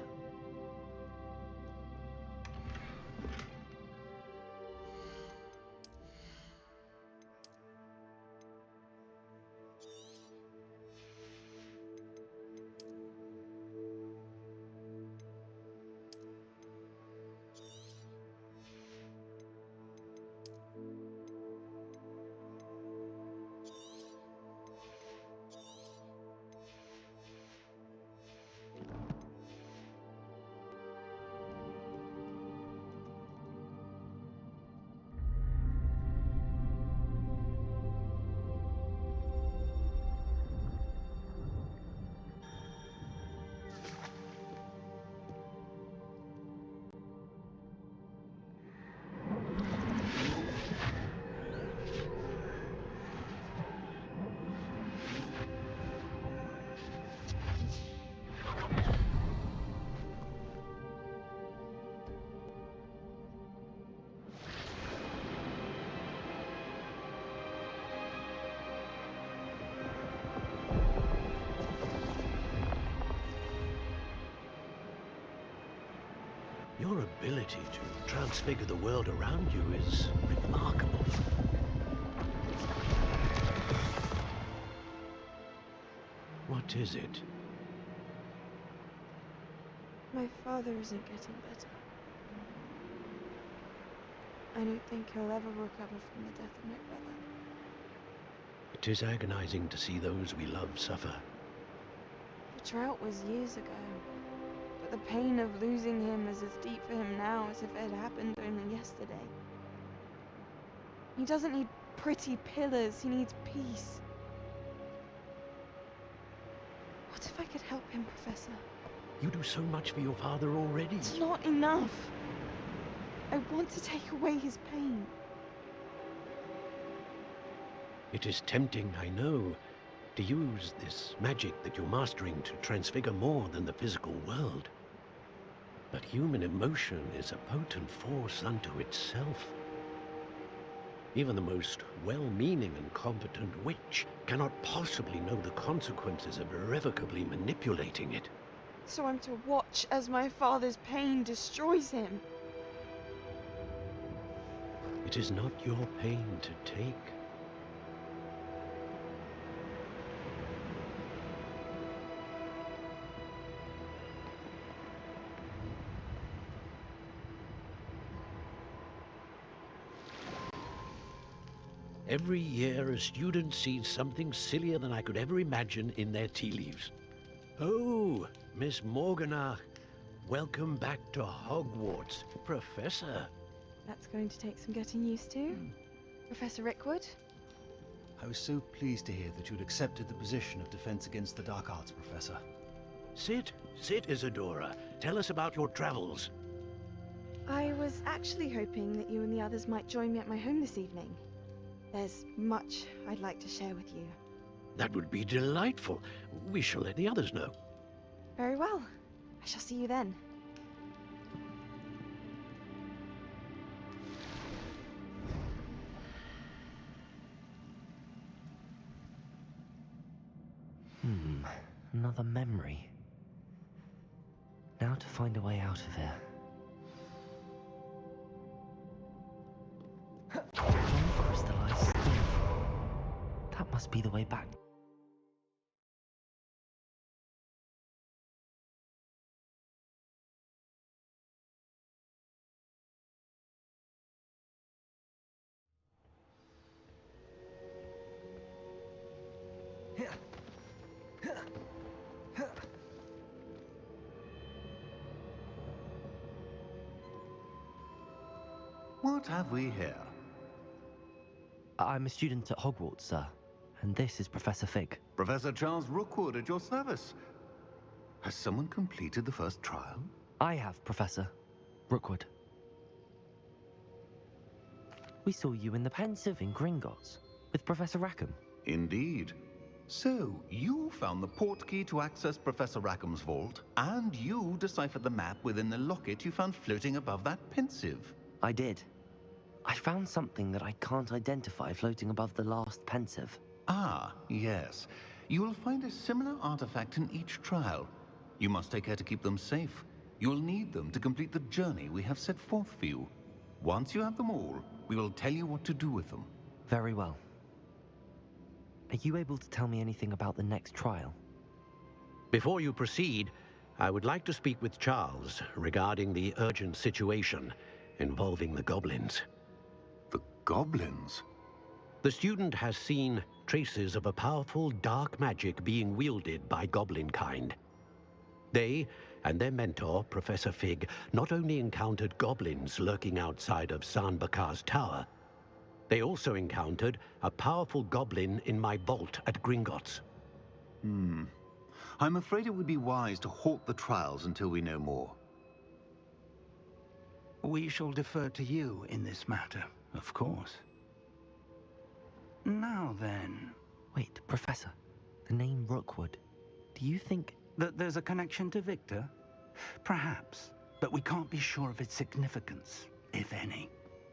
Your ability to transfigure the world around you is remarkable. What is it? My father isn't getting better. I don't think he'll ever recover from the death of my brother. It is agonizing to see those we love suffer. The drought was years ago, but the pain of losing him is as deep for him now as if it had happened only yesterday. He doesn't need pretty pillars, he needs peace. What if I could help him, Professor? You do so much for your father already. It's not enough. I want to take away his pain. It is tempting, I know, to use this magic that you're mastering to transfigure more than the physical world. But human emotion is a potent force unto itself. Even the most well-meaning and competent witch cannot possibly know the consequences of irrevocably manipulating it. So I'm to watch as my father's pain destroys him. It is not your pain to take. Every year, a student sees something sillier than I could ever imagine in their tea leaves. Oh, Miss Morganach, welcome back to Hogwarts, Professor. That's going to take some getting used to. Professor Rickwood? I was so pleased to hear that you'd accepted the position of Defense Against the Dark Arts, Professor. Sit, Isadora. Tell us about your travels. I was actually hoping that you and the others might join me at my home this evening. There's much I'd like to share with you. That would be delightful. We shall let the others know. Very well. I shall see you then. Another memory. Now to find a way out of here. Crystallized stone. That must be the way back. What have we here? I'm a student at Hogwarts, sir. And this is Professor Fig. Professor Charles Rookwood at your service. Has someone completed the first trial? I have, Professor Rookwood. We saw you in the Pensive in Gringotts with Professor Rackham. Indeed. So, you found the portkey to access Professor Rackham's vault, and you deciphered the map within the locket you found floating above that Pensive. I did. I found something that I can't identify floating above the last Pensive. Ah, yes. You will find a similar artifact in each trial. You must take care to keep them safe. You will need them to complete the journey we have set forth for you. Once you have them all, we will tell you what to do with them. Very well. Are you able to tell me anything about the next trial? Before you proceed, I would like to speak with Charles regarding the urgent situation involving the goblins. The goblins? The student has seen traces of a powerful dark magic being wielded by goblin kind. They and their mentor, Professor Fig, not only encountered goblins lurking outside of Sanbakar's tower, they also encountered a powerful goblin in my vault at Gringotts. I'm afraid it would be wise to halt the trials until we know more. We shall defer to you in this matter, of course. Now then... Wait, Professor. The name Rookwood. Do you think... that there's a connection to Victor? Perhaps, but we can't be sure of its significance, if any.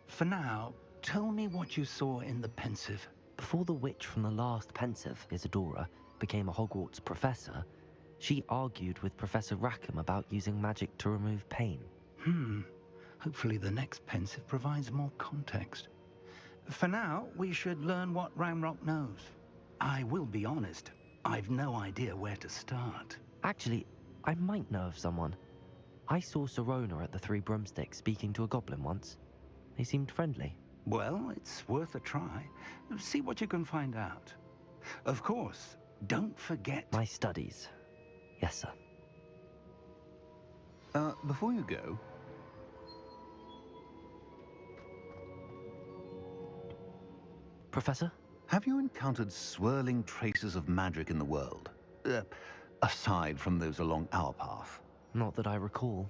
For now, tell me what you saw in the Pensive. Before the witch from the last Pensive, Isadora, became a Hogwarts professor, she argued with Professor Rackham about using magic to remove pain. Hopefully the next pensive provides more context. For now, we should learn what Ramrock knows. I will be honest, I've no idea where to start. Actually, I might know of someone. I saw Sirona at the Three Broomsticks speaking to a goblin once. They seemed friendly. Well, it's worth a try. See what you can find out. Of course, don't forget... My studies. Yes, sir. Before you go... Professor? Have you encountered swirling traces of magic in the world? Aside from those along our path? Not that I recall.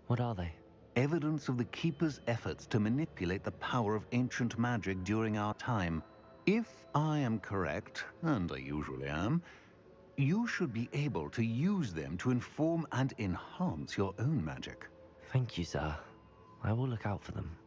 What are they? Evidence of the Keeper's efforts to manipulate the power of ancient magic during our time. If I am correct, and I usually am, you should be able to use them to inform and enhance your own magic. Thank you, sir. I will look out for them.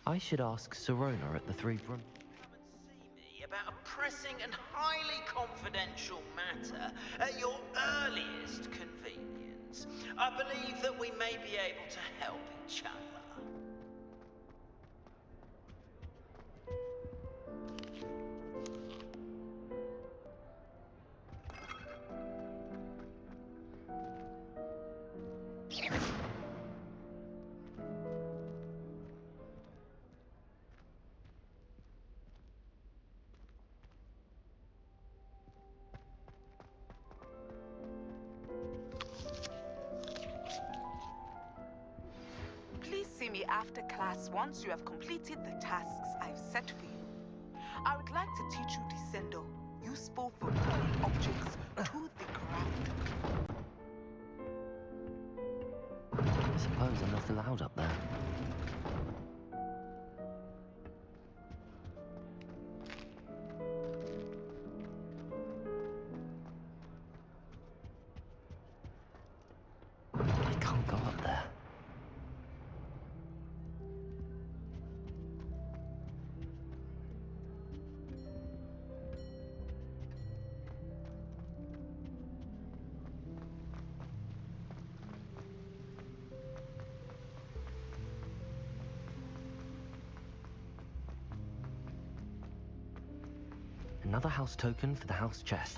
I should ask Sirona at the Three Broom... Come and see me about a pressing and highly confidential matter at your earliest convenience. I believe that we may be able to help each other. Please see me after class once you have completed the tasks I've set for you. I would like to teach you Descendo, useful for pulling objects to the ground. I suppose I'm not allowed up there. I can't go up there. Another house token for the house chest.